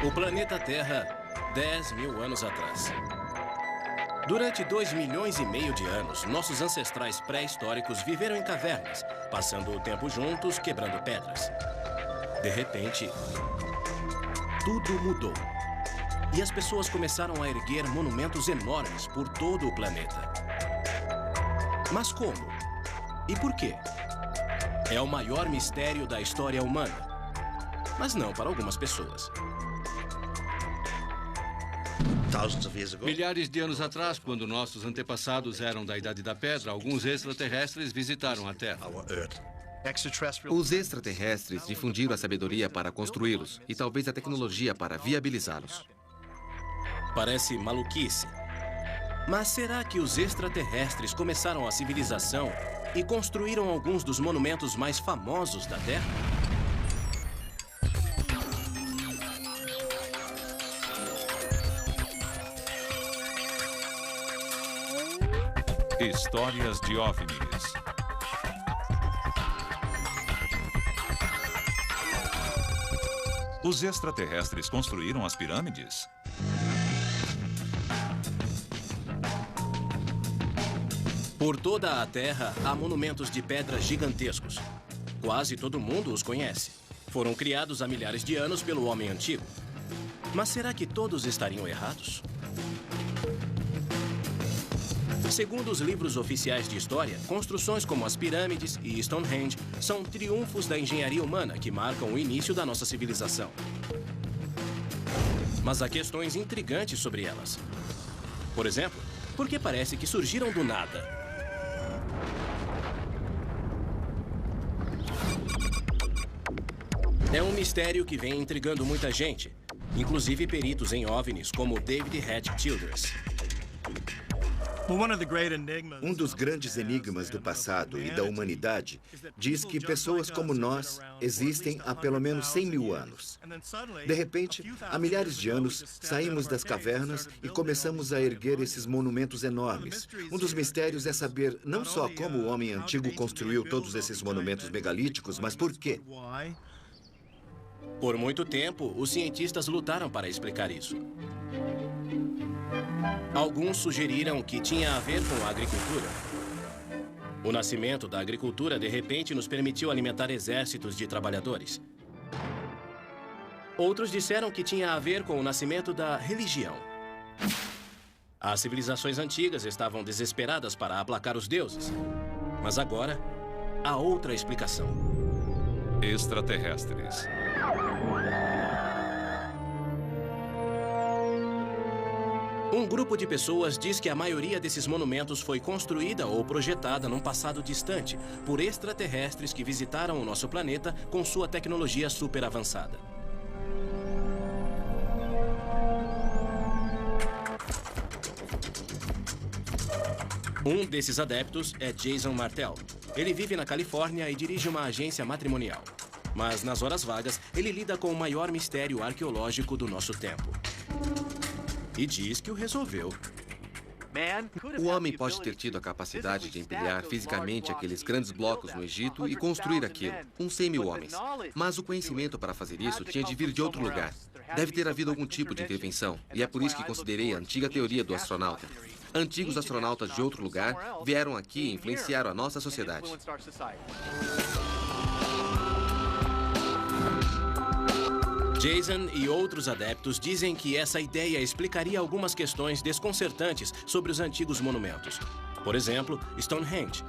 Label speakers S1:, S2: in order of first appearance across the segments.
S1: O planeta Terra, 10 mil anos atrás. Durante 2,5 milhões de anos, nossos ancestrais pré-históricos viveram em cavernas, passando o tempo juntos, quebrando pedras. De repente, tudo mudou. E as pessoas começaram a erguer monumentos enormes por todo o planeta. Mas como? E por quê? É o maior mistério da história humana. Mas não para algumas pessoas.
S2: Milhares de anos atrás, quando nossos antepassados eram da Idade da Pedra, alguns extraterrestres visitaram a Terra.
S3: Os extraterrestres difundiram a sabedoria para construí-los e talvez a tecnologia para viabilizá-los.
S1: Parece maluquice. Mas será que os extraterrestres começaram a civilização e construíram alguns dos monumentos mais famosos da Terra?
S4: Histórias de OVNIs. Os extraterrestres construíram as pirâmides?
S1: Por toda a Terra, há monumentos de pedra gigantescos. Quase todo mundo os conhece. Foram criados há milhares de anos pelo homem antigo. Mas será que todos estariam errados? Segundo os livros oficiais de história, construções como as pirâmides e Stonehenge são triunfos da engenharia humana que marcam o início da nossa civilização. Mas há questões intrigantes sobre elas. Por exemplo, por que parece que surgiram do nada? É um mistério que vem intrigando muita gente, inclusive peritos em OVNIs como David Hatch Childress.
S5: Um dos grandes enigmas do passado e da humanidade diz que pessoas como nós existem há pelo menos 100 mil anos. De repente, há milhares de anos, saímos das cavernas e começamos a erguer esses monumentos enormes. Um dos mistérios é saber não só como o homem antigo construiu todos esses monumentos megalíticos, mas por quê?
S1: Por muito tempo, os cientistas lutaram para explicar isso. Alguns sugeriram que tinha a ver com a agricultura. O nascimento da agricultura, de repente, nos permitiu alimentar exércitos de trabalhadores. Outros disseram que tinha a ver com o nascimento da religião. As civilizações antigas estavam desesperadas para aplacar os deuses. Mas agora, há outra explicação.
S4: Extraterrestres.
S1: Um grupo de pessoas diz que a maioria desses monumentos foi construída ou projetada num passado distante por extraterrestres que visitaram o nosso planeta com sua tecnologia super avançada. Um desses adeptos é Jason Martell. Ele vive na Califórnia e dirige uma agência matrimonial. Mas nas horas vagas, ele lida com o maior mistério arqueológico do nosso tempo. E diz que o resolveu.
S3: O homem pode ter tido a capacidade de empilhar fisicamente aqueles grandes blocos no Egito e construir aquilo, com 100 mil homens. Mas o conhecimento para fazer isso tinha de vir de outro lugar. Deve ter havido algum tipo de intervenção, e é por isso que considerei a antiga teoria do astronauta. Antigos astronautas de outro lugar vieram aqui e influenciaram a nossa sociedade.
S1: Jason e outros adeptos dizem que essa ideia explicaria algumas questões desconcertantes sobre os antigos monumentos. Por exemplo, Stonehenge.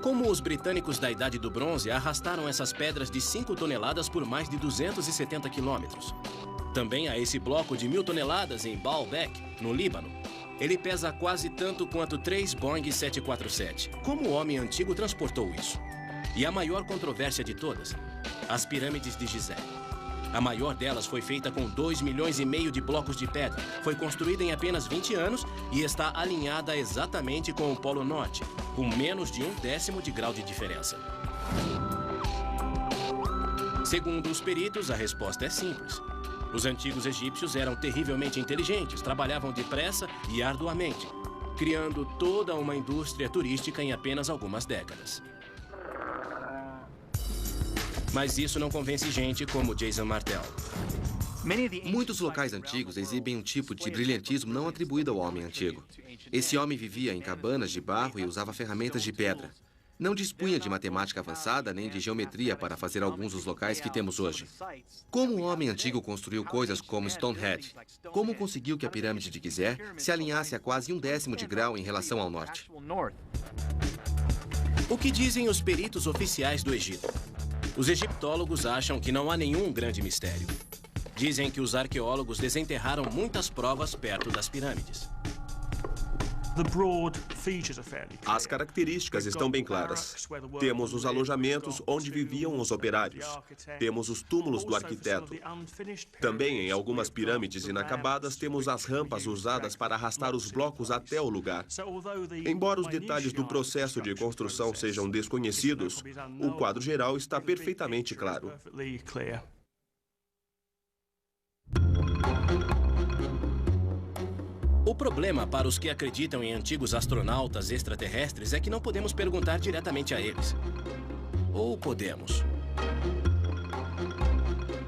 S1: Como os britânicos da Idade do Bronze arrastaram essas pedras de 5 toneladas por mais de 270 quilômetros. Também há esse bloco de 1.000 toneladas em Baalbek, no Líbano. Ele pesa quase tanto quanto 3 Boeing 747. Como o homem antigo transportou isso? E a maior controvérsia de todas, as pirâmides de Gizé. A maior delas foi feita com 2,5 milhões de blocos de pedra. Foi construída em apenas 20 anos e está alinhada exatamente com o Polo Norte, com menos de 1/10 de grau de diferença. Segundo os peritos, a resposta é simples. Os antigos egípcios eram terrivelmente inteligentes, trabalhavam depressa e arduamente, criando toda uma indústria turística em apenas algumas décadas. Mas isso não convence gente como Jason Martell.
S3: Muitos locais antigos exibem um tipo de brilhantismo não atribuído ao homem antigo. Esse homem vivia em cabanas de barro e usava ferramentas de pedra. Não dispunha de matemática avançada nem de geometria para fazer alguns dos locais que temos hoje. Como o homem antigo construiu coisas como Stonehenge? Como conseguiu que a pirâmide de Gizé se alinhasse a quase 1/10 de grau em relação ao norte?
S1: O que dizem os peritos oficiais do Egito? Os egiptólogos acham que não há nenhum grande mistério. Dizem que os arqueólogos desenterraram muitas provas perto das pirâmides.
S6: As características estão bem claras. Temos os alojamentos onde viviam os operários. Temos os túmulos do arquiteto. Também, em algumas pirâmides inacabadas, temos as rampas usadas para arrastar os blocos até o lugar. Embora os detalhes do processo de construção sejam desconhecidos, o quadro geral está perfeitamente claro.
S1: O problema para os que acreditam em antigos astronautas extraterrestres é que não podemos perguntar diretamente a eles. Ou podemos?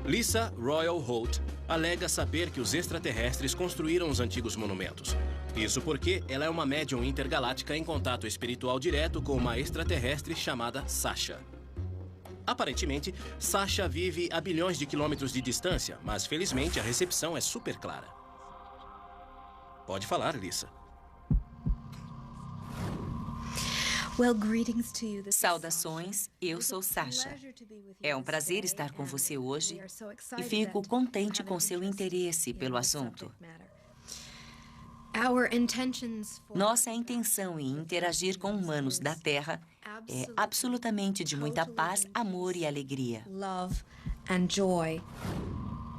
S1: Lisa Royal Holt alega saber que os extraterrestres construíram os antigos monumentos. Isso porque ela é uma médium intergaláctica em contato espiritual direto com uma extraterrestre chamada Sasha. Aparentemente, Sasha vive a bilhões de quilômetros de distância, mas felizmente a recepção é super clara. Pode falar, Lisa.
S7: Saudações, eu sou Sasha. É um prazer estar com você hoje e fico contente com seu interesse pelo assunto. Nossa intenção em interagir com humanos da Terra é absolutamente de muita paz, amor e alegria.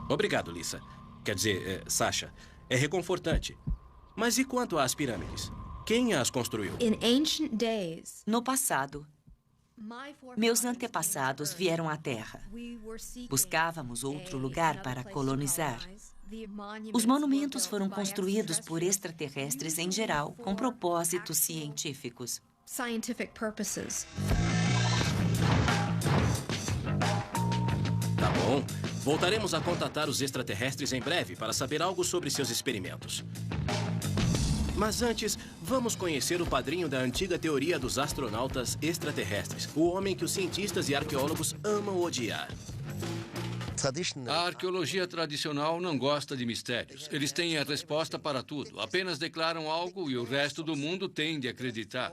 S1: Obrigado, Lisa. Quer dizer, Sasha, é reconfortante. Mas e quanto às pirâmides? Quem as construiu?
S7: No passado, meus antepassados vieram à Terra. Buscávamos outro lugar para colonizar. Os monumentos foram construídos por extraterrestres em geral, com propósitos científicos.
S1: Tá bom. Voltaremos a contatar os extraterrestres em breve para saber algo sobre seus experimentos. Mas antes, vamos conhecer o padrinho da antiga teoria dos astronautas extraterrestres, o homem que os cientistas e arqueólogos amam odiar.
S2: A arqueologia tradicional não gosta de mistérios. Eles têm a resposta para tudo. Apenas declaram algo e o resto do mundo tem de acreditar.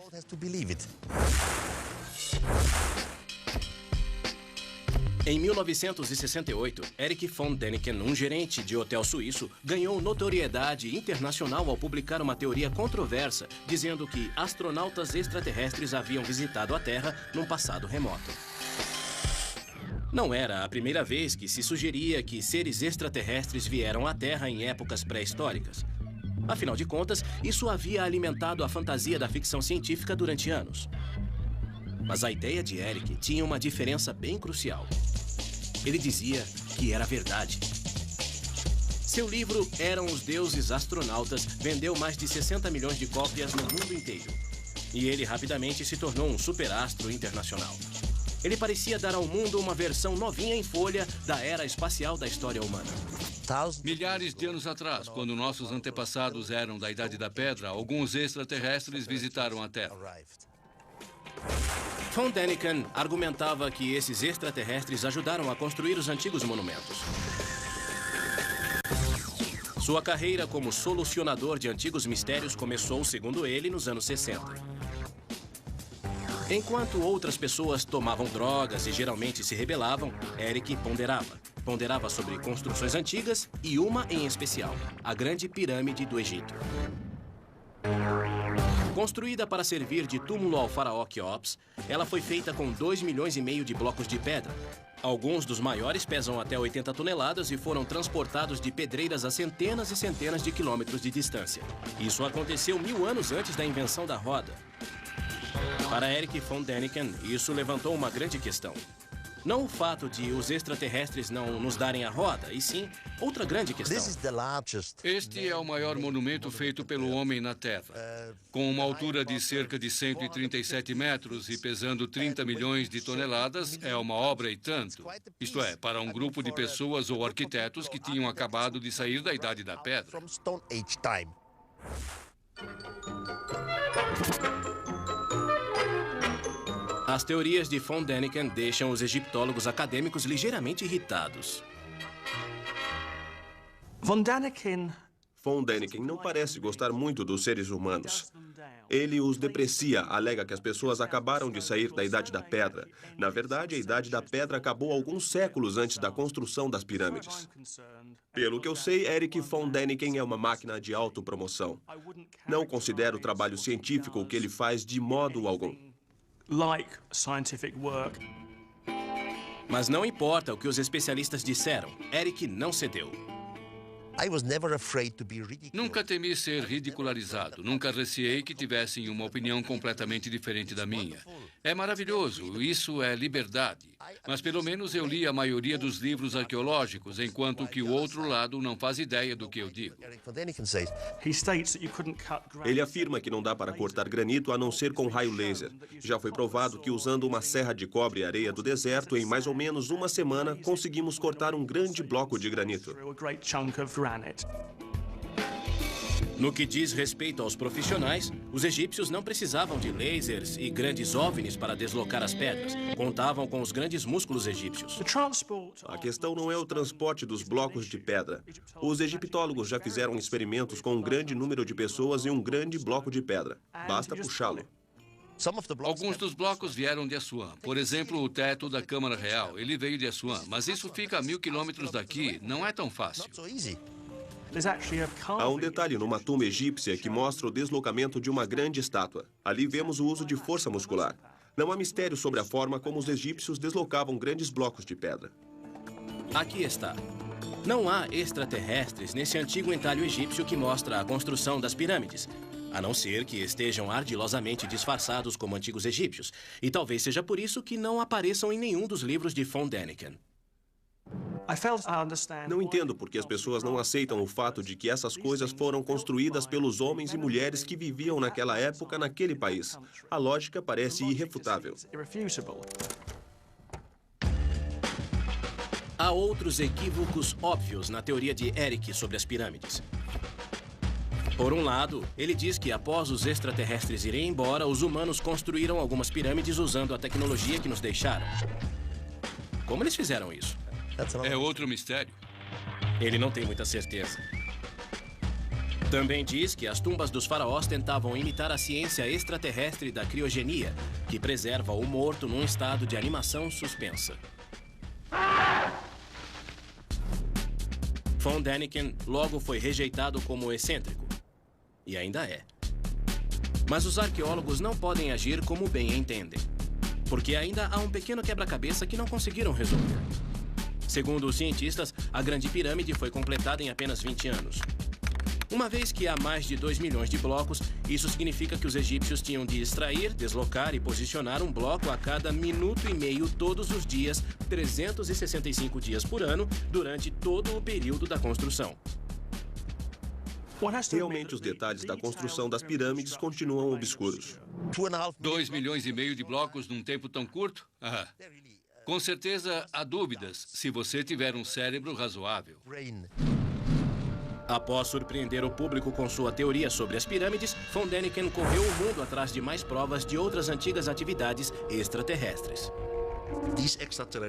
S1: Em 1968, Erich von Däniken, um gerente de hotel suíço, ganhou notoriedade internacional ao publicar uma teoria controversa, dizendo que astronautas extraterrestres haviam visitado a Terra num passado remoto. Não era a primeira vez que se sugeria que seres extraterrestres vieram à Terra em épocas pré-históricas. Afinal de contas, isso havia alimentado a fantasia da ficção científica durante anos. Mas a ideia de Erich tinha uma diferença bem crucial. Ele dizia que era verdade. Seu livro Eram os Deuses Astronautas vendeu mais de 60 milhões de cópias no mundo inteiro. E ele rapidamente se tornou um superastro internacional. Ele parecia dar ao mundo uma versão novinha em folha da era espacial da história humana.
S2: Milhares de anos atrás, quando nossos antepassados eram da Idade da Pedra, alguns extraterrestres visitaram a Terra.
S1: Von Däniken argumentava que esses extraterrestres ajudaram a construir os antigos monumentos. Sua carreira como solucionador de antigos mistérios começou, segundo ele, nos anos 60. Enquanto outras pessoas tomavam drogas e geralmente se rebelavam, Erich ponderava. Ponderava sobre construções antigas e uma em especial, a Grande Pirâmide do Egito. Construída para servir de túmulo ao faraó Quéops, ela foi feita com 2,5 milhões de blocos de pedra. Alguns dos maiores pesam até 80 toneladas e foram transportados de pedreiras a centenas e centenas de quilômetros de distância. Isso aconteceu 1000 anos antes da invenção da roda. Para Erich von Däniken, isso levantou uma grande questão. Não o fato de os extraterrestres não nos darem a roda, e sim outra grande questão.
S2: Este é o maior monumento feito pelo homem na Terra. Com uma altura de cerca de 137 metros e pesando 30 milhões de toneladas, é uma obra e tanto. Isto é, para um grupo de pessoas ou arquitetos que tinham acabado de sair da Idade da Pedra.
S1: As teorias de von Däniken deixam os egiptólogos acadêmicos ligeiramente irritados.
S6: Von Däniken não parece gostar muito dos seres humanos. Ele os deprecia, alega que as pessoas acabaram de sair da Idade da Pedra. Na verdade, a Idade da Pedra acabou alguns séculos antes da construção das pirâmides. Pelo que eu sei, Erich von Däniken é uma máquina de autopromoção. Não considero o trabalho científico o que ele faz de modo algum.
S1: Mas não importa o que os especialistas disseram, Erich não cedeu.
S2: Nunca temi ser ridicularizado. Nunca receei que tivessem uma opinião completamente diferente da minha. É maravilhoso, isso é liberdade. Mas pelo menos eu li a maioria dos livros arqueológicos, enquanto que o outro lado não faz ideia do que eu digo.
S6: Ele afirma que não dá para cortar granito a não ser com raio laser. Já foi provado que usando uma serra de cobre e areia do deserto, em mais ou menos uma semana, conseguimos cortar um grande bloco de granito.
S1: No que diz respeito aos profissionais, os egípcios não precisavam de lasers e grandes OVNIs para deslocar as pedras. Contavam com os grandes músculos egípcios.
S6: A questão não é o transporte dos blocos de pedra. Os egiptólogos já fizeram experimentos com um grande número de pessoas e um grande bloco de pedra. Basta puxá-lo.
S2: Alguns dos blocos vieram de Assuã. Por exemplo, o teto da Câmara Real. Ele veio de Assuã, mas isso fica a 1000 quilômetros daqui. Não é tão fácil.
S6: Há um detalhe numa tumba egípcia que mostra o deslocamento de uma grande estátua. Ali vemos o uso de força muscular. Não há mistério sobre a forma como os egípcios deslocavam grandes blocos de pedra.
S1: Aqui está. Não há extraterrestres nesse antigo entalho egípcio que mostra a construção das pirâmides, a não ser que estejam ardilosamente disfarçados como antigos egípcios. E talvez seja por isso que não apareçam em nenhum dos livros de von Däniken.
S6: Não entendo por que as pessoas não aceitam o fato de que essas coisas foram construídas pelos homens e mulheres que viviam naquela época naquele país. A lógica parece irrefutável.
S1: Há outros equívocos óbvios na teoria de Erich sobre as pirâmides. Por um lado, ele diz que após os extraterrestres irem embora, os humanos construíram algumas pirâmides usando a tecnologia que nos deixaram. Como eles fizeram isso?
S2: É outro mistério.
S1: Ele não tem muita certeza. Também diz que as tumbas dos faraós tentavam imitar a ciência extraterrestre da criogenia, que preserva o morto num estado de animação suspensa. Von Däniken logo foi rejeitado como excêntrico. E ainda é. Mas os arqueólogos não podem agir como bem entendem, porque ainda há um pequeno quebra-cabeça que não conseguiram resolver. Segundo os cientistas, a Grande Pirâmide foi completada em apenas 20 anos. Uma vez que há mais de 2 milhões de blocos, isso significa que os egípcios tinham de extrair, deslocar e posicionar um bloco a cada minuto e meio todos os dias, 365 dias por ano, durante todo o período da construção.
S6: Realmente, os detalhes da construção das pirâmides continuam obscuros.
S2: 2,5 milhões de blocos num tempo tão curto? Com certeza há dúvidas se você tiver um cérebro razoável.
S1: Após surpreender o público com sua teoria sobre as pirâmides, von Däniken correu o mundo atrás de mais provas de outras antigas atividades extraterrestres.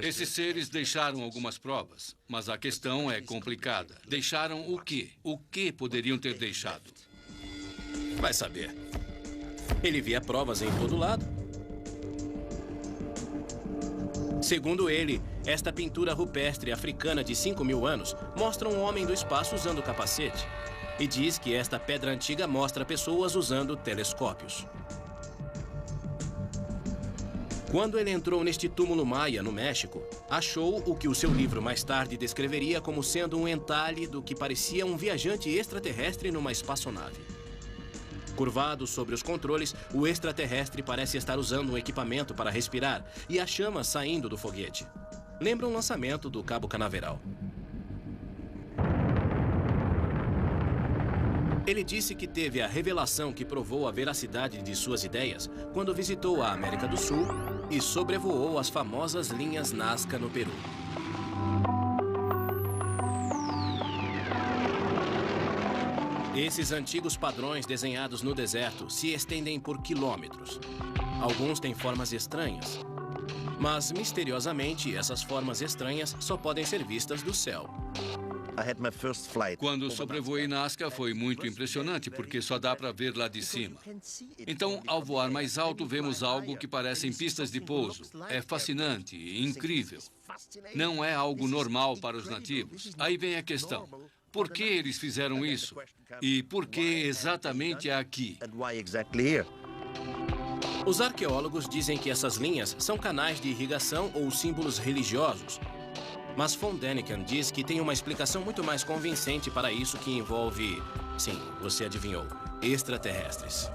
S2: Esses seres deixaram algumas provas, mas a questão é complicada. Deixaram o quê? O que poderiam ter deixado?
S1: Vai saber. Ele via provas em todo lado. Segundo ele, esta pintura rupestre africana de 5.000 anos mostra um homem do espaço usando capacete. E diz que esta pedra antiga mostra pessoas usando telescópios. Quando ele entrou neste túmulo maia, no México, achou o que o seu livro mais tarde descreveria como sendo um entalhe do que parecia um viajante extraterrestre numa espaçonave. Curvado sobre os controles, o extraterrestre parece estar usando um equipamento para respirar e há chamas saindo do foguete. lembra um lançamento do Cabo Canaveral. Ele disse que teve a revelação que provou a veracidade de suas ideias quando visitou a América do Sul e sobrevoou as famosas linhas Nazca no Peru. Esses antigos padrões desenhados no deserto se estendem por quilômetros. Alguns têm formas estranhas, mas misteriosamente essas formas estranhas só podem ser vistas do céu.
S2: Quando sobrevoei Nazca foi muito impressionante, porque só dá para ver lá de cima. Então, ao voar mais alto, vemos algo que parecem pistas de pouso. É fascinante e incrível. Não é algo normal para os nativos. Aí vem a questão. Por que eles fizeram isso? E por que exatamente aqui?
S1: Os arqueólogos dizem que essas linhas são canais de irrigação ou símbolos religiosos. Mas von Däniken diz que tem uma explicação muito mais convincente para isso, que envolve, sim, você adivinhou, extraterrestres.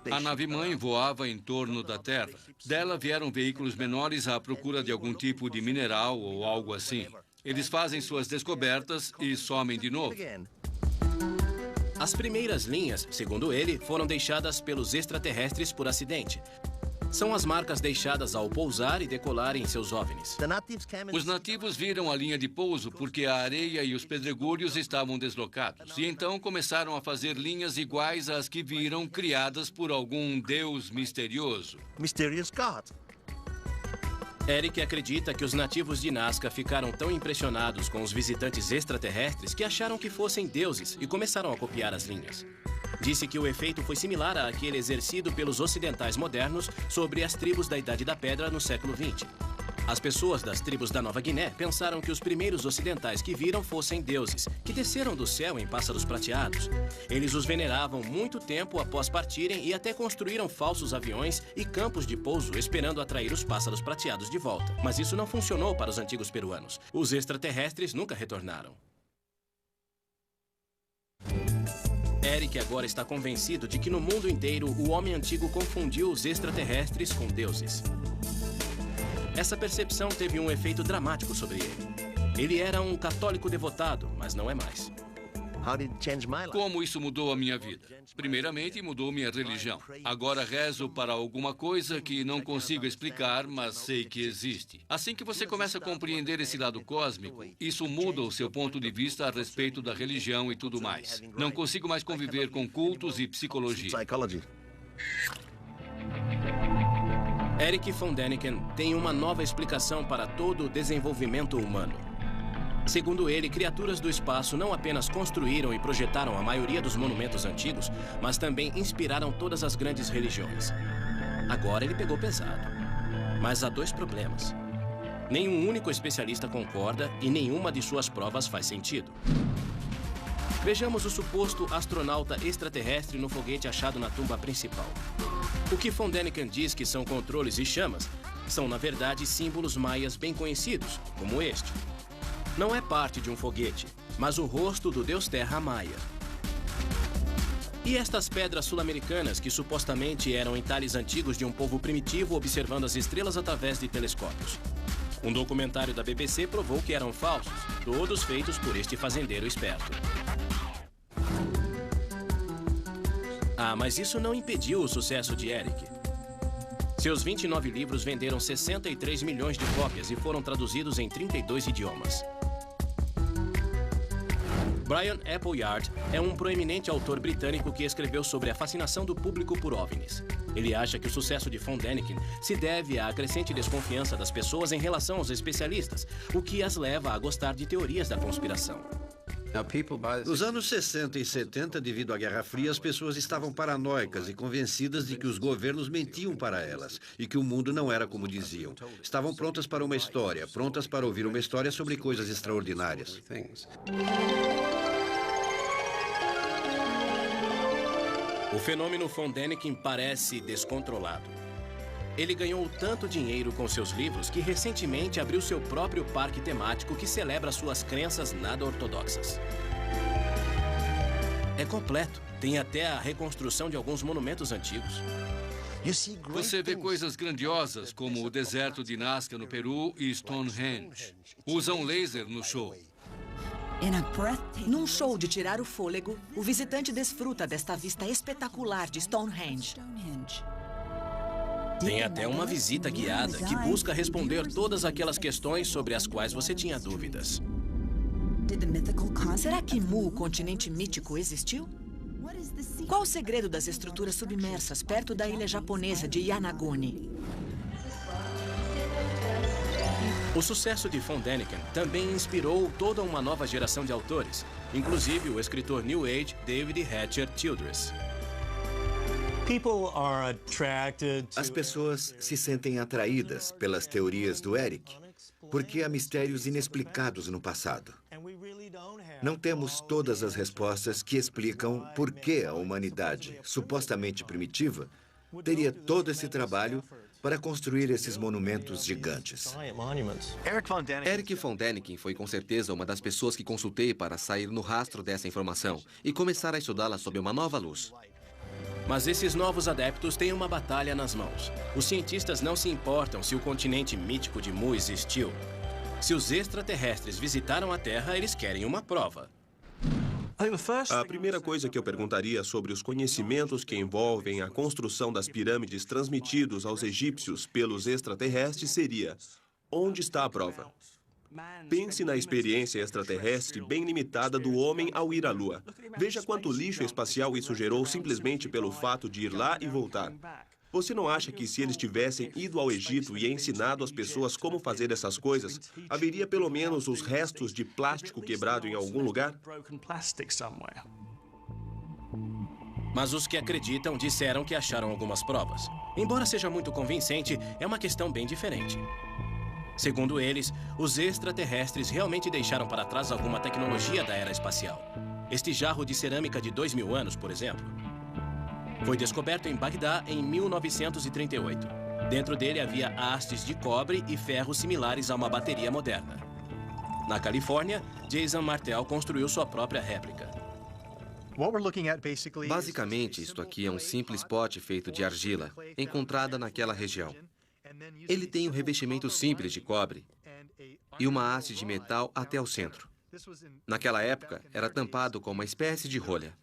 S2: A nave-mãe voava em torno da Terra. Dela vieram veículos menores à procura de algum tipo de mineral ou algo assim. Eles fazem suas descobertas e somem de novo.
S1: As primeiras linhas, segundo ele, foram deixadas pelos extraterrestres por acidente. São as marcas deixadas ao pousar e decolar em seus OVNIs.
S2: Os nativos viram a linha de pouso porque a areia e os pedregulhos estavam deslocados. E então começaram a fazer linhas iguais às que viram, criadas por algum deus misterioso.
S1: Eric acredita que os nativos de Nazca ficaram tão impressionados com os visitantes extraterrestres que acharam que fossem deuses e começaram a copiar as linhas. Disse que o efeito foi similar àquele exercido pelos ocidentais modernos sobre as tribos da Idade da Pedra no século XX. As pessoas das tribos da Nova Guiné pensaram que os primeiros ocidentais que viram fossem deuses, que desceram do céu em pássaros prateados. Eles os veneravam muito tempo após partirem e até construíram falsos aviões e campos de pouso esperando atrair os pássaros prateados de volta. Mas isso não funcionou para os antigos peruanos. Os extraterrestres nunca retornaram. Eric agora está convencido de que no mundo inteiro o homem antigo confundiu os extraterrestres com deuses. Essa percepção teve um efeito dramático sobre ele. Ele era um católico devotado, mas não é mais.
S2: Como isso mudou a minha vida? Primeiramente, mudou minha religião. Agora rezo para alguma coisa que não consigo explicar, mas sei que existe. Assim que você começa a compreender esse lado cósmico, isso muda o seu ponto de vista a respeito da religião e tudo mais. Não consigo mais conviver com cultos e psicologia.
S1: Eric von Däniken tem uma nova explicação para todo o desenvolvimento humano. Segundo ele, criaturas do espaço não apenas construíram e projetaram a maioria dos monumentos antigos, mas também inspiraram todas as grandes religiões. Agora ele pegou pesado. Mas há dois problemas. Nenhum único especialista concorda e nenhuma de suas provas faz sentido. Vejamos o suposto astronauta extraterrestre no foguete achado na tumba principal. O que von Däniken diz que são controles e chamas são, na verdade, símbolos maias bem conhecidos, como este. Não é parte de um foguete, mas o rosto do deus Terra Maia. E estas pedras sul-americanas que supostamente eram entalhes antigos de um povo primitivo observando as estrelas através de telescópios. Um documentário da BBC provou que eram falsos, todos feitos por este fazendeiro esperto. Ah, mas isso não impediu o sucesso de Eric. Seus 29 livros venderam 63 milhões de cópias e foram traduzidos em 32 idiomas. Brian Appleyard é um proeminente autor britânico que escreveu sobre a fascinação do público por OVNIs. Ele acha que o sucesso de von Däniken se deve à crescente desconfiança das pessoas em relação aos especialistas, o que as leva a gostar de teorias da conspiração.
S8: Nos anos 60 e 70, devido à Guerra Fria, as pessoas estavam paranoicas e convencidas de que os governos mentiam para elas e que o mundo não era como diziam. Estavam prontas para uma história, prontas para ouvir uma história sobre coisas extraordinárias.
S1: O fenômeno von Däniken parece descontrolado. Ele ganhou tanto dinheiro com seus livros que recentemente abriu seu próprio parque temático que celebra suas crenças nada ortodoxas. É completo, tem até a reconstrução de alguns monumentos antigos.
S2: Você vê coisas grandiosas como o deserto de Nazca no Peru e Stonehenge. Usam laser no show.
S9: Num show de tirar o fôlego, o visitante desfruta desta vista espetacular de Stonehenge.
S1: Tem até uma visita guiada que busca responder todas aquelas questões sobre as quais você tinha dúvidas.
S9: Será que Mu, o continente mítico, existiu? Qual o segredo das estruturas submersas perto da ilha japonesa de Yanaguni?
S1: O sucesso de Von Däniken também inspirou toda uma nova geração de autores, inclusive o escritor New Age David Hatcher Childress.
S5: As pessoas se sentem atraídas pelas teorias do Eric, porque há mistérios inexplicados no passado. Não temos todas as respostas que explicam por que a humanidade, supostamente primitiva, teria todo esse trabalho para construir esses monumentos gigantes.
S3: Eric Von Däniken foi com certeza uma das pessoas que consultei para sair no rastro dessa informação e começar a estudá-la sob uma nova luz.
S1: Mas esses novos adeptos têm uma batalha nas mãos. Os cientistas não se importam se o continente mítico de Mu existiu. Se os extraterrestres visitaram a Terra, eles querem uma prova.
S6: A primeira coisa que eu perguntaria sobre os conhecimentos que envolvem a construção das pirâmides transmitidos aos egípcios pelos extraterrestres seria: onde está a prova? Pense na experiência extraterrestre bem limitada do homem ao ir à Lua. Veja quanto lixo espacial isso gerou simplesmente pelo fato de ir lá e voltar. Você não acha que se eles tivessem ido ao Egito e ensinado às pessoas como fazer essas coisas, haveria pelo menos os restos de plástico quebrado em algum lugar?
S1: Mas os que acreditam disseram que acharam algumas provas. Embora seja muito convincente, é uma questão bem diferente. Segundo eles, os extraterrestres realmente deixaram para trás alguma tecnologia da era espacial. Este jarro de cerâmica de 2000 anos, por exemplo, foi descoberto em Bagdá em 1938. Dentro dele havia hastes de cobre e ferro similares a uma bateria moderna. Na Califórnia, Jason Martell construiu sua própria réplica.
S3: Basicamente, isto aqui é um simples pote feito de argila, encontrada naquela região. Ele tem um revestimento simples de cobre e uma haste de metal até o centro. Naquela época, era tampado com uma espécie de rolha.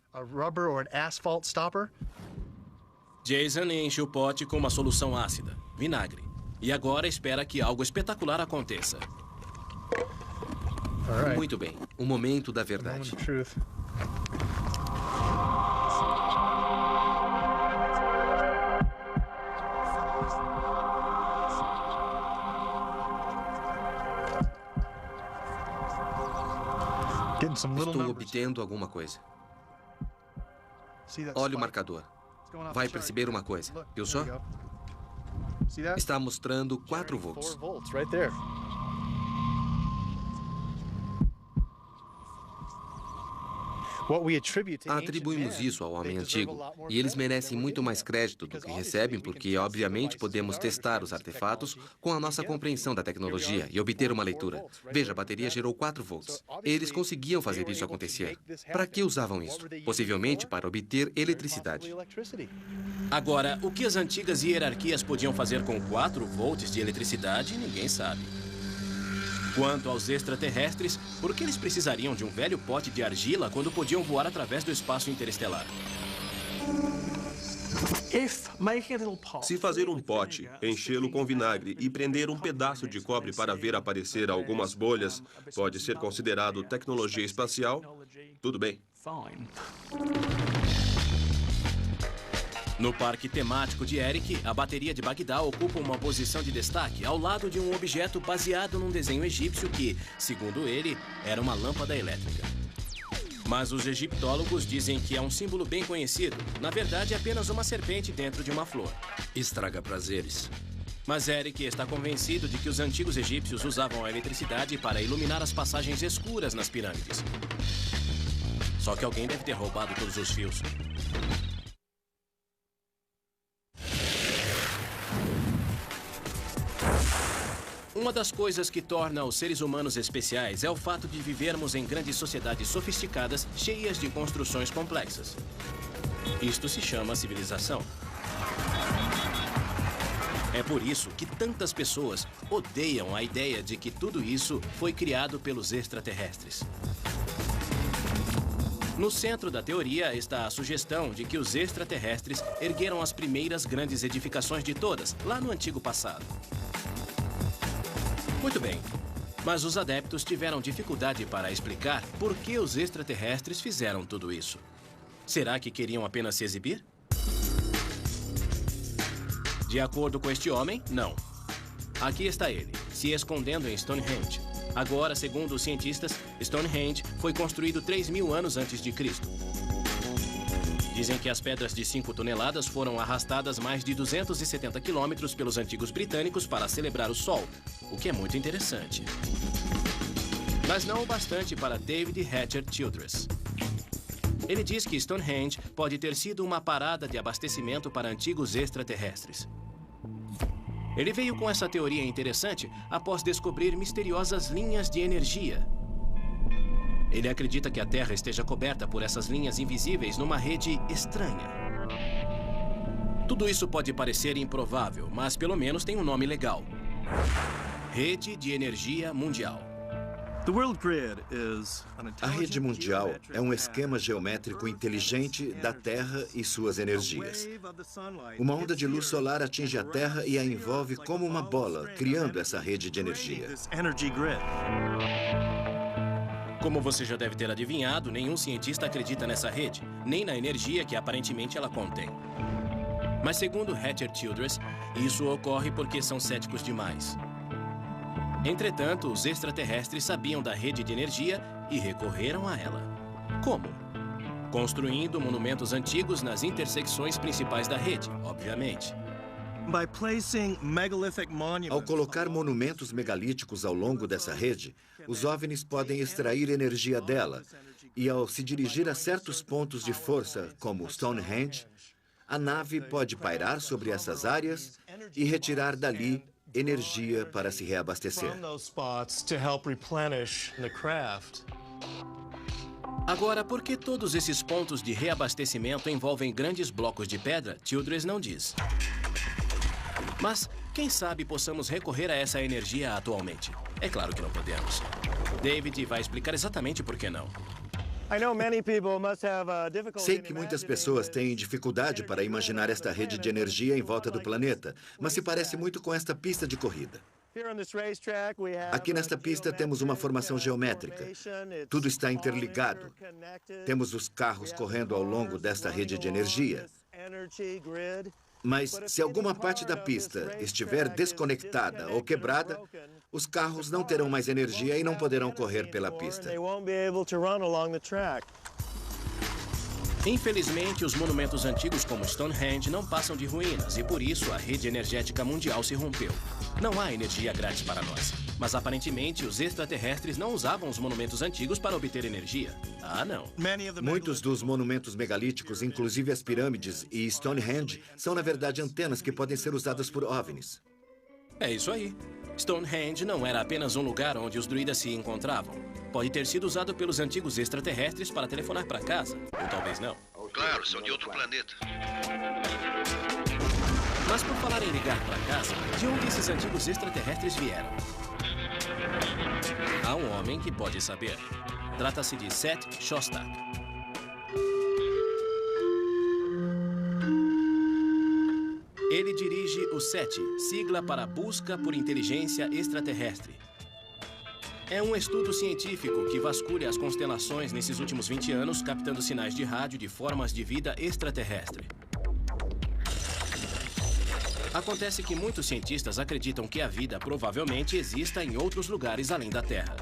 S1: Jason enche o pote com uma solução ácida, vinagre, e agora espera que algo espetacular aconteça.
S3: Muito bem, o momento da verdade. Estou obtendo alguma coisa. Olha o marcador. Vai perceber uma coisa. Viu só? Está mostrando 4 volts. Atribuímos isso ao homem antigo, e eles merecem muito mais crédito do que recebem porque, obviamente, podemos testar os artefatos com a nossa compreensão da tecnologia e obter uma leitura. Veja, a bateria gerou 4 volts. Eles conseguiam fazer isso acontecer. Para que usavam isso? Possivelmente para obter eletricidade.
S1: Agora, o que as antigas hierarquias podiam fazer com 4 volts de eletricidade, ninguém sabe. Quanto aos extraterrestres, por que eles precisariam de um velho pote de argila quando podiam voar através do espaço interestelar?
S6: Se fazer um pote, enchê-lo com vinagre e prender um pedaço de cobre para ver aparecer algumas bolhas, pode ser considerado tecnologia espacial? Tudo bem.
S1: No parque temático de Eric, a bateria de Bagdá ocupa uma posição de destaque ao lado de um objeto baseado num desenho egípcio que, segundo ele, era uma lâmpada elétrica. Mas os egiptólogos dizem que é um símbolo bem conhecido. Na verdade, é apenas uma serpente dentro de uma flor.
S8: Estraga prazeres.
S1: Mas Eric está convencido de que os antigos egípcios usavam a eletricidade para iluminar as passagens escuras nas pirâmides. Só que alguém deve ter roubado todos os fios. Uma das coisas que torna os seres humanos especiais é o fato de vivermos em grandes sociedades sofisticadas, cheias de construções complexas. Isto se chama civilização. É por isso que tantas pessoas odeiam a ideia de que tudo isso foi criado pelos extraterrestres. No centro da teoria está a sugestão de que os extraterrestres ergueram as primeiras grandes edificações de todas, lá no antigo passado. Muito bem, mas os adeptos tiveram dificuldade para explicar por que os extraterrestres fizeram tudo isso. Será que queriam apenas se exibir? De acordo com este homem, não. Aqui está ele, se escondendo em Stonehenge. Agora, segundo os cientistas, Stonehenge foi construído 3.000 anos antes de Cristo. Dizem que as pedras de 5 toneladas foram arrastadas mais de 270 quilômetros pelos antigos britânicos para celebrar o Sol, o que é muito interessante. Mas não o bastante para David Hatcher Childress. Ele diz que Stonehenge pode ter sido uma parada de abastecimento para antigos extraterrestres. Ele veio com essa teoria interessante após descobrir misteriosas linhas de energia. Ele acredita que a Terra esteja coberta por essas linhas invisíveis numa rede estranha. Tudo isso pode parecer improvável, mas pelo menos tem um nome legal. Rede de Energia Mundial.
S5: A rede mundial é um esquema geométrico inteligente da Terra e suas energias. Uma onda de luz solar atinge a Terra e a envolve como uma bola, criando essa rede de energia.
S1: Como você já deve ter adivinhado, nenhum cientista acredita nessa rede, nem na energia que aparentemente ela contém. Mas segundo Hatcher Childress, isso ocorre porque são céticos demais. Entretanto, os extraterrestres sabiam da rede de energia e recorreram a ela. Como? Construindo monumentos antigos nas intersecções principais da rede, obviamente.
S5: Ao colocar monumentos megalíticos ao longo dessa rede, os OVNIs podem extrair energia dela. E ao se dirigir a certos pontos de força, como Stonehenge, a nave pode pairar sobre essas áreas e retirar dali energia para se reabastecer.
S1: Agora, por que todos esses pontos de reabastecimento envolvem grandes blocos de pedra? Childress não diz. Mas, quem sabe possamos recorrer a essa energia atualmente? É claro que não podemos. David vai explicar exatamente por que não.
S5: Sei que muitas pessoas têm dificuldade para imaginar esta rede de energia em volta do planeta, mas se parece muito com esta pista de corrida. Aqui nesta pista temos uma formação geométrica. Tudo está interligado. Temos os carros correndo ao longo desta rede de energia. Mas se alguma parte da pista estiver desconectada ou quebrada, os carros não terão mais energia e não poderão correr pela pista.
S1: Infelizmente, os monumentos antigos como Stonehenge não passam de ruínas e por isso a rede energética mundial se rompeu. Não há energia grátis para nós, mas aparentemente os extraterrestres não usavam os monumentos antigos para obter energia. Ah, não.
S5: Muitos dos monumentos megalíticos, inclusive as pirâmides e Stonehenge, são na verdade antenas que podem ser usadas por OVNIs.
S1: É isso aí. Stonehenge não era apenas um lugar onde os druidas se encontravam. Pode ter sido usado pelos antigos extraterrestres para telefonar para casa. Ou talvez não.
S8: Claro, são de outro planeta.
S1: Mas por falar em ligar para casa, de onde esses antigos extraterrestres vieram? Há um homem que pode saber. Trata-se de Seth Shostak. Ele dirige o SETI, sigla para Busca por Inteligência Extraterrestre. É um estudo científico que vasculha as constelações nesses últimos 20 anos, captando sinais de rádio de formas de vida extraterrestre. Acontece que muitos cientistas acreditam que a vida provavelmente exista em outros lugares além da Terra.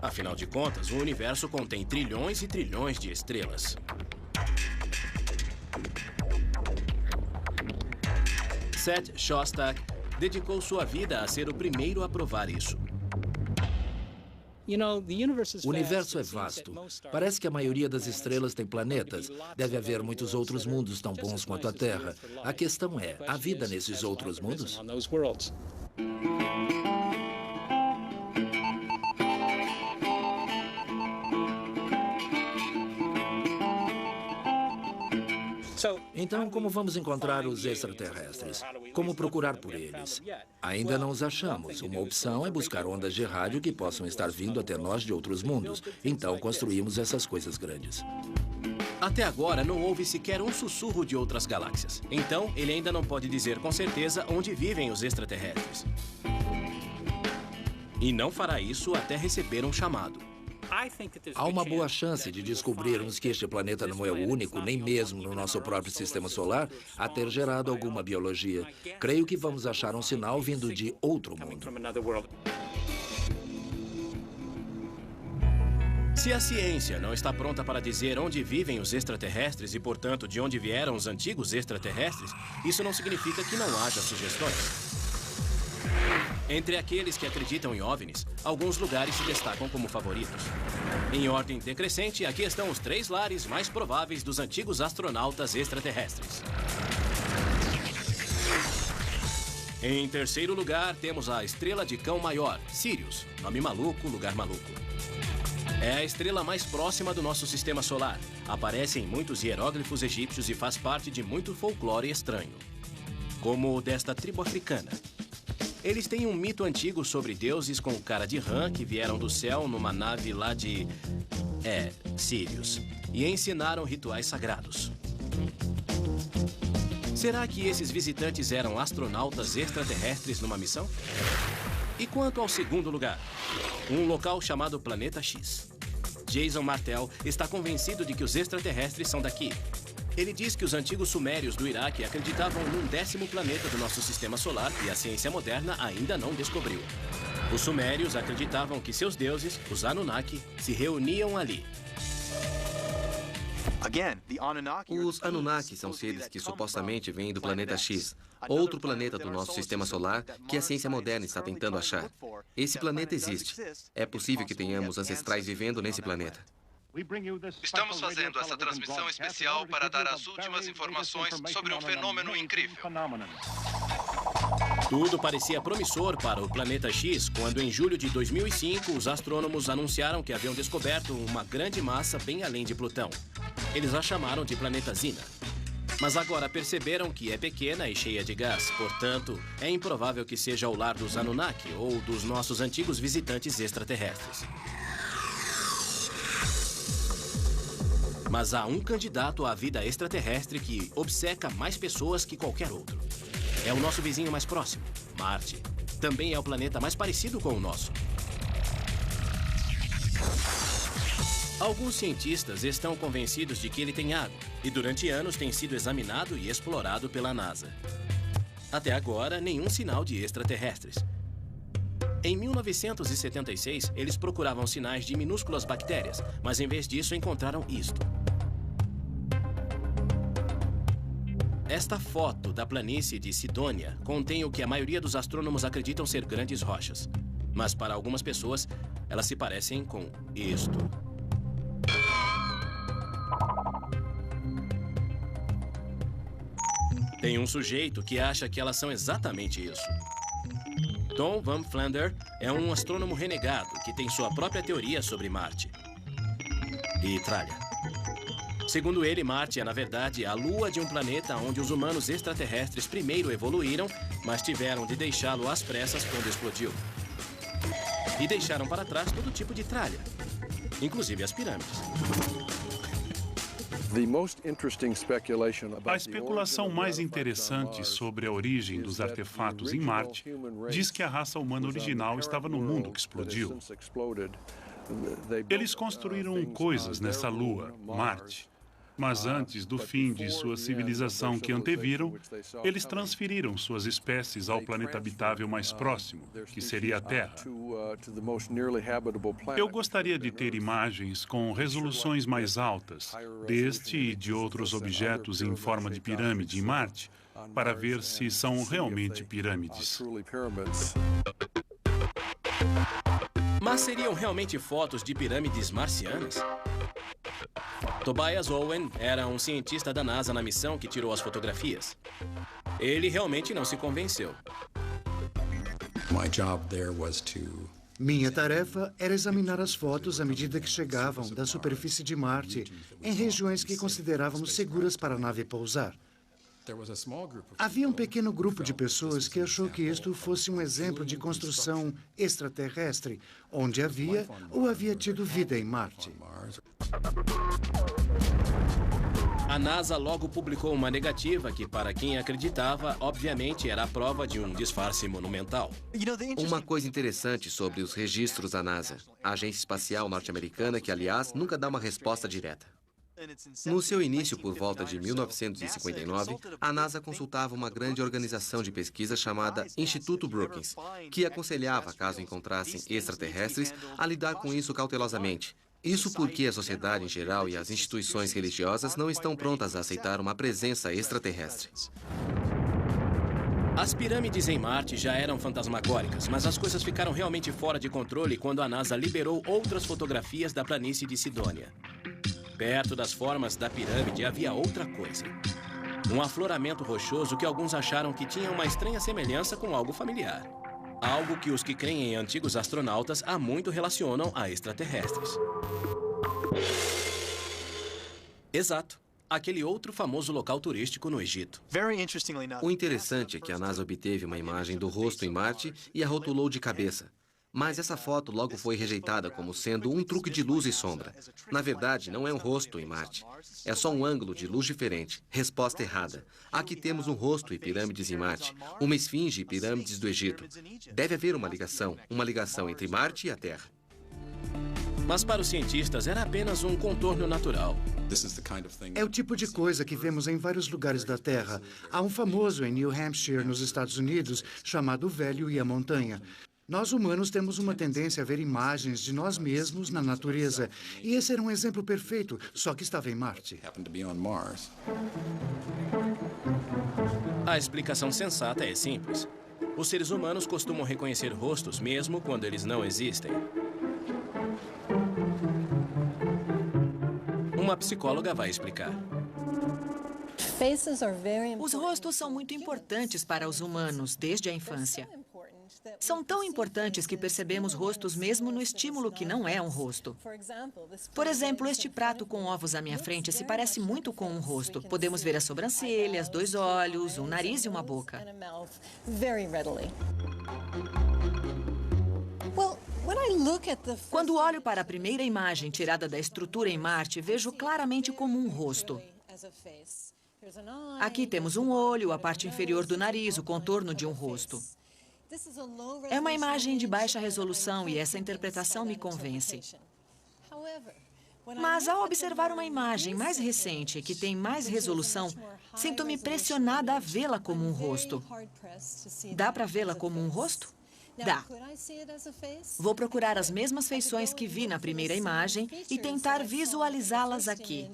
S1: Afinal de contas, o universo contém trilhões e trilhões de estrelas. Seth Shostak dedicou sua vida a ser o primeiro a provar isso.
S10: O universo é vasto. Parece que a maioria das estrelas tem planetas. Deve haver muitos outros mundos tão bons quanto a Terra. A questão é, há vida nesses outros mundos? Então, como vamos encontrar os extraterrestres? Como procurar por eles? Ainda não os achamos. Uma opção é buscar ondas de rádio que possam estar vindo até nós de outros mundos. Então, construímos essas coisas grandes.
S1: Até agora, não houve sequer um sussurro de outras galáxias. Então, ele ainda não pode dizer com certeza onde vivem os extraterrestres. E não fará isso até receber um chamado.
S10: Há uma boa chance de descobrirmos que este planeta não é o único, nem mesmo no nosso próprio sistema solar, a ter gerado alguma biologia. Creio que vamos achar um sinal vindo de outro mundo.
S1: Se a ciência não está pronta para dizer onde vivem os extraterrestres e, portanto, de onde vieram os antigos extraterrestres, isso não significa que não haja sugestões. Entre aqueles que acreditam em OVNIs, alguns lugares se destacam como favoritos. Em ordem decrescente, aqui estão os 3 lares mais prováveis dos antigos astronautas extraterrestres. Em terceiro lugar, temos a estrela de Cão Maior, Sirius, nome maluco, lugar maluco. É a estrela mais próxima do nosso sistema solar. Aparece em muitos hieróglifos egípcios e faz parte de muito folclore estranho, como o desta tribo africana. Eles têm um mito antigo sobre deuses com cara de rã que vieram do céu numa nave lá de... Sirius. E ensinaram rituais sagrados. Será que esses visitantes eram astronautas extraterrestres numa missão? E quanto ao segundo lugar? Um local chamado Planeta X. Jason Martell está convencido de que os extraterrestres são daqui. Ele diz que os antigos sumérios do Iraque acreditavam num 10º planeta do nosso sistema solar que a ciência moderna ainda não descobriu. Os sumérios acreditavam que seus deuses, os Anunnaki, se reuniam ali.
S3: Os Anunnaki são seres que supostamente vêm do planeta X, outro planeta do nosso sistema solar que a ciência moderna está tentando achar. Esse planeta existe. É possível que tenhamos ancestrais vivendo nesse planeta.
S11: Estamos fazendo essa transmissão especial para dar as últimas informações sobre um fenômeno incrível.
S1: Tudo parecia promissor para o Planeta X quando, em julho de 2005, os astrônomos anunciaram que haviam descoberto uma grande massa bem além de Plutão. Eles a chamaram de Planeta Zina. Mas agora perceberam que é pequena e cheia de gás. Portanto, é improvável que seja o lar dos Anunnaki ou dos nossos antigos visitantes extraterrestres. Mas há um candidato à vida extraterrestre que obceca mais pessoas que qualquer outro. É o nosso vizinho mais próximo, Marte. Também é o planeta mais parecido com o nosso. Alguns cientistas estão convencidos de que ele tem água e durante anos tem sido examinado e explorado pela NASA. Até agora, nenhum sinal de extraterrestres. Em 1976, eles procuravam sinais de minúsculas bactérias, mas em vez disso encontraram isto. Esta foto da planície de Sidônia contém o que a maioria dos astrônomos acreditam ser grandes rochas. Mas para algumas pessoas, elas se parecem com isto. Tem um sujeito que acha que elas são exatamente isso. Tom Van Flander é um astrônomo renegado que tem sua própria teoria sobre Marte e tralha. Segundo ele, Marte é, na verdade, a lua de um planeta onde os humanos extraterrestres primeiro evoluíram, mas tiveram de deixá-lo às pressas quando explodiu. E deixaram para trás todo tipo de tralha, inclusive as pirâmides.
S12: A especulação mais interessante sobre a origem dos artefatos em Marte diz que a raça humana original estava no mundo que explodiu. Eles construíram coisas nessa lua, Marte. Mas antes do fim de sua civilização que anteviram, eles transferiram suas espécies ao planeta habitável mais próximo, que seria a Terra. Eu gostaria de ter imagens com resoluções mais altas deste e de outros objetos em forma de pirâmide em Marte, para ver se são realmente pirâmides.
S1: Mas seriam realmente fotos de pirâmides marcianas? Tobias Owen era um cientista da NASA na missão que tirou as fotografias. Ele realmente não se convenceu.
S13: Minha tarefa era examinar as fotos à medida que chegavam da superfície de Marte, em regiões que considerávamos seguras para a nave pousar. Havia um pequeno grupo de pessoas que achou que isto fosse um exemplo de construção extraterrestre, onde havia ou havia tido vida em Marte.
S1: A NASA logo publicou uma negativa que, para quem acreditava, obviamente era a prova de um disfarce monumental.
S3: Uma coisa interessante sobre os registros da NASA, a agência espacial norte-americana, que, aliás, nunca dá uma resposta direta. No seu início, por volta de 1959, a NASA consultava uma grande organização de pesquisa chamada Instituto Brookings, que aconselhava, caso encontrassem extraterrestres, a lidar com isso cautelosamente. Isso porque a sociedade em geral e as instituições religiosas não estão prontas a aceitar uma presença extraterrestre.
S1: As pirâmides em Marte já eram fantasmagóricas, mas as coisas ficaram realmente fora de controle quando a NASA liberou outras fotografias da planície de Sidônia. Perto das formas da pirâmide havia outra coisa. Um afloramento rochoso que alguns acharam que tinha uma estranha semelhança com algo familiar. Algo que os que creem em antigos astronautas há muito relacionam a extraterrestres. Exato. Aquele outro famoso local turístico no Egito.
S3: O interessante é que a NASA obteve uma imagem do rosto em Marte e a rotulou de cabeça. Mas essa foto logo foi rejeitada como sendo um truque de luz e sombra. Na verdade, não é um rosto em Marte. É só um ângulo de luz diferente. Resposta errada. Aqui temos um rosto e pirâmides em Marte, uma esfinge e pirâmides do Egito. Deve haver uma ligação entre Marte e a Terra.
S1: Mas para os cientistas era apenas um contorno natural.
S13: É o tipo de coisa que vemos em vários lugares da Terra. Há um famoso em New Hampshire, nos Estados Unidos, chamado O Velho e a Montanha. Nós humanos temos uma tendência a ver imagens de nós mesmos na natureza. E esse era um exemplo perfeito, só que estava em Marte.
S1: A explicação sensata é simples. Os seres humanos costumam reconhecer rostos mesmo quando eles não existem. Uma psicóloga vai explicar.
S9: Os rostos são muito importantes para os humanos desde a infância. São tão importantes que percebemos rostos mesmo no estímulo que não é um rosto. Por exemplo, este prato com ovos à minha frente se parece muito com um rosto. Podemos ver as sobrancelhas, 2 olhos, um nariz e uma boca. Quando olho para a primeira imagem tirada da estrutura em Marte, vejo claramente como um rosto. Aqui temos um olho, a parte inferior do nariz, o contorno de um rosto. É uma imagem de baixa resolução e essa interpretação me convence. Mas ao observar uma imagem mais recente, que tem mais resolução, sinto-me pressionada a vê-la como um rosto. Dá para vê-la como um rosto? Dá. Vou procurar as mesmas feições que vi na primeira imagem e tentar visualizá-las aqui.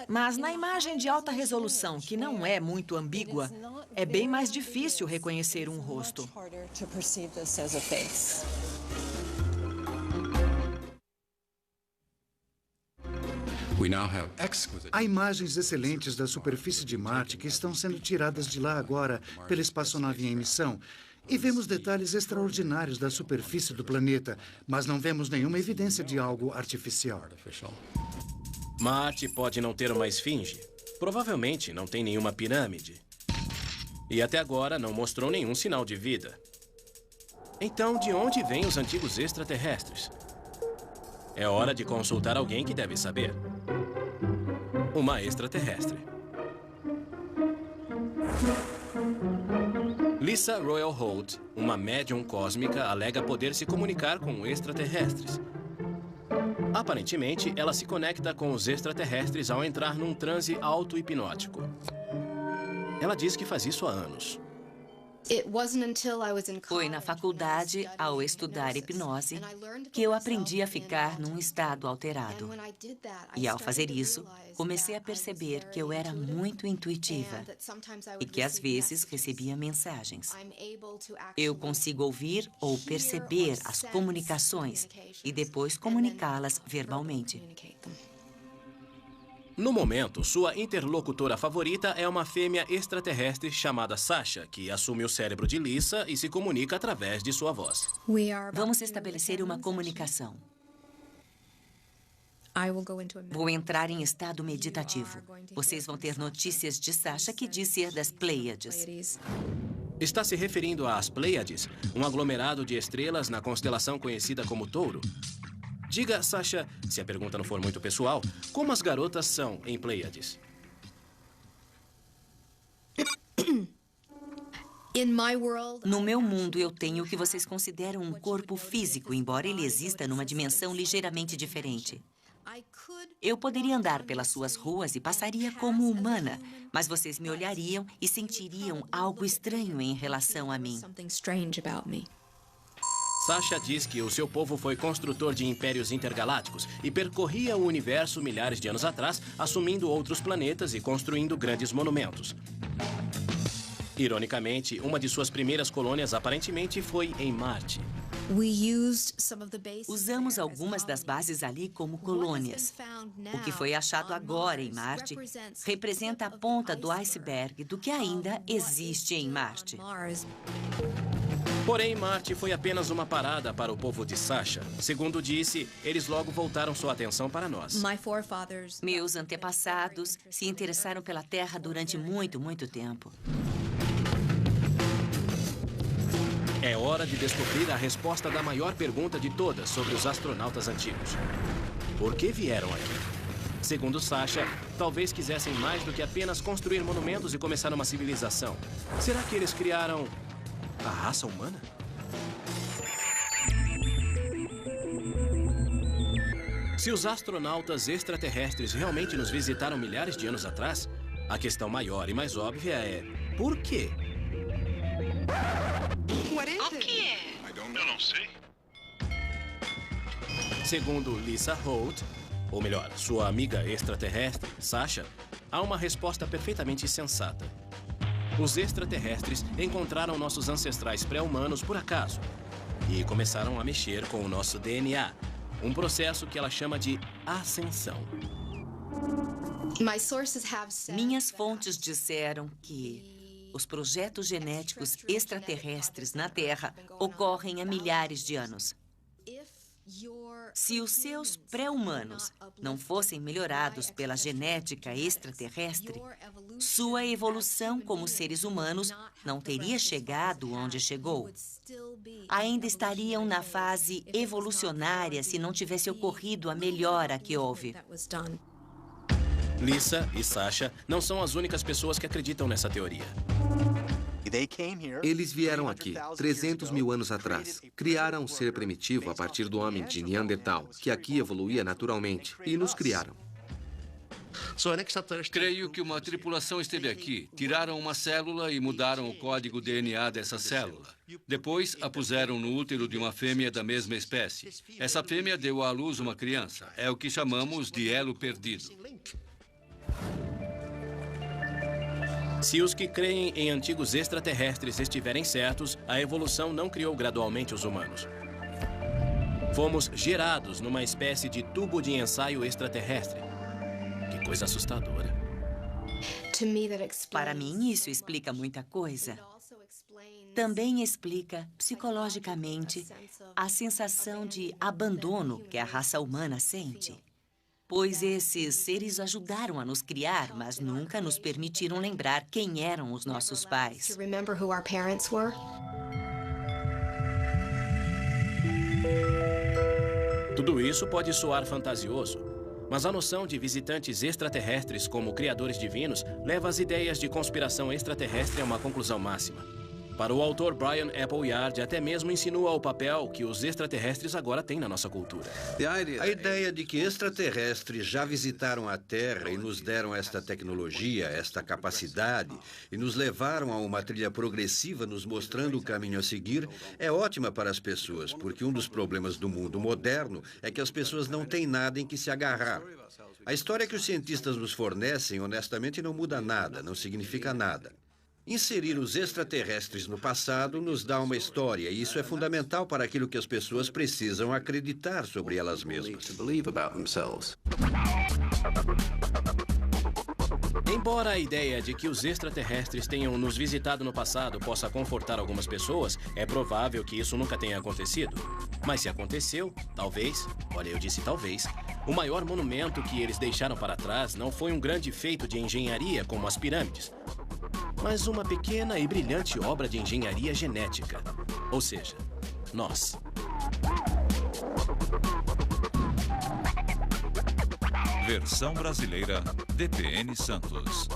S9: Mas na imagem de alta resolução, que não é muito ambígua, é bem mais difícil reconhecer um rosto.
S13: Há imagens excelentes da superfície de Marte que estão sendo tiradas de lá agora pela espaçonave em missão. E vemos detalhes extraordinários da superfície do planeta, mas não vemos nenhuma evidência de algo artificial.
S1: Marte pode não ter uma esfinge. Provavelmente não tem nenhuma pirâmide. E até agora não mostrou nenhum sinal de vida. Então, de onde vêm os antigos extraterrestres? É hora de consultar alguém que deve saber. Uma extraterrestre. Lisa Royal Holt, uma médium cósmica, alega poder se comunicar com extraterrestres. Aparentemente, ela se conecta com os extraterrestres ao entrar num transe auto-hipnótico. Ela diz que faz isso há anos.
S7: Foi na faculdade, ao estudar hipnose, que eu aprendi a ficar num estado alterado. E ao fazer isso, comecei a perceber que eu era muito intuitiva e que às vezes recebia mensagens. Eu consigo ouvir ou perceber as comunicações e depois comunicá-las verbalmente.
S1: No momento, sua interlocutora favorita é uma fêmea extraterrestre chamada Sasha, que assume o cérebro de Lisa e se comunica através de sua voz.
S7: Vamos estabelecer uma comunicação. Vou entrar em estado meditativo. Vocês vão ter notícias de Sasha, que diz ser das Pleiades.
S1: Está se referindo às Pleiades, um aglomerado de estrelas na constelação conhecida como Touro. Diga, Sasha, se a pergunta não for muito pessoal, como as garotas são em Pleiades?
S7: No meu mundo, eu tenho o que vocês consideram um corpo físico, embora ele exista numa dimensão ligeiramente diferente. Eu poderia andar pelas suas ruas e passaria como humana, mas vocês me olhariam e sentiriam algo estranho em relação a mim.
S1: Sasha diz que o seu povo foi construtor de impérios intergalácticos e percorria o universo milhares de anos atrás, assumindo outros planetas e construindo grandes monumentos. Ironicamente, uma de suas primeiras colônias aparentemente foi em Marte.
S7: Usamos algumas das bases ali como colônias. O que foi achado agora em Marte representa a ponta do iceberg do que ainda existe em Marte.
S1: Porém, Marte foi apenas uma parada para o povo de Sasha. Segundo disse, eles logo voltaram sua atenção para nós.
S7: Meus antepassados se interessaram pela Terra durante muito tempo.
S1: É hora de descobrir a resposta da maior pergunta de todas sobre os astronautas antigos. Por que vieram aqui? Segundo Sasha, talvez quisessem mais do que apenas construir monumentos e começar uma civilização. Será que eles criaram a raça humana? Se os astronautas extraterrestres realmente nos visitaram milhares de anos atrás, a questão maior e mais óbvia é: por quê?
S14: O que é? Eu não sei.
S1: Segundo Lisa Holt, ou melhor, sua amiga extraterrestre, Sasha, há uma resposta perfeitamente sensata. Os extraterrestres encontraram nossos ancestrais pré-humanos por acaso e começaram a mexer com o nosso DNA, um processo que ela chama de ascensão.
S7: Minhas fontes disseram que os projetos genéticos extraterrestres na Terra ocorrem há milhares de anos. Se os seus pré-humanos não fossem melhorados pela genética extraterrestre, sua evolução como seres humanos não teria chegado onde chegou. Ainda estariam na fase evolucionária se não tivesse ocorrido a melhora que houve.
S1: Lisa e Sasha não são as únicas pessoas que acreditam nessa teoria.
S3: Eles vieram aqui 300 mil anos atrás. Criaram um ser primitivo a partir do homem de Neandertal, que aqui evoluía naturalmente, e nos criaram.
S2: Creio que uma tripulação esteve aqui, tiraram uma célula e mudaram o código DNA dessa célula. Depois, a puseram no útero de uma fêmea da mesma espécie. Essa fêmea deu à luz uma criança. É o que chamamos de elo perdido.
S1: Se os que creem em antigos extraterrestres estiverem certos, a evolução não criou gradualmente os humanos. Fomos gerados numa espécie de tubo de ensaio extraterrestre. Que coisa assustadora.
S7: Para mim, isso explica muita coisa. Também explica, psicologicamente, a sensação de abandono que a raça humana sente. Pois esses seres ajudaram a nos criar, mas nunca nos permitiram lembrar quem eram os nossos pais.
S1: Tudo isso pode soar fantasioso, mas a noção de visitantes extraterrestres como criadores divinos leva as ideias de conspiração extraterrestre a uma conclusão máxima. Para o autor Brian Appleyard, até mesmo insinua o papel que os extraterrestres agora têm na nossa cultura.
S8: A ideia de que extraterrestres já visitaram a Terra e nos deram esta tecnologia, esta capacidade, e nos levaram a uma trilha progressiva nos mostrando o caminho a seguir, é ótima para as pessoas, porque um dos problemas do mundo moderno é que as pessoas não têm nada em que se agarrar. A história que os cientistas nos fornecem, honestamente, não muda nada, não significa nada. Inserir os extraterrestres no passado nos dá uma história, e isso é fundamental para aquilo que as pessoas precisam acreditar sobre elas mesmas.
S1: Embora a ideia de que os extraterrestres tenham nos visitado no passado possa confortar algumas pessoas, é provável que isso nunca tenha acontecido. Mas se aconteceu, talvez, olha, eu disse talvez, O maior monumento que eles deixaram para trás não foi um grande feito de engenharia como as pirâmides, mas uma pequena e brilhante obra de engenharia genética. Ou seja, nós.
S4: Versão brasileira, DPN Santos.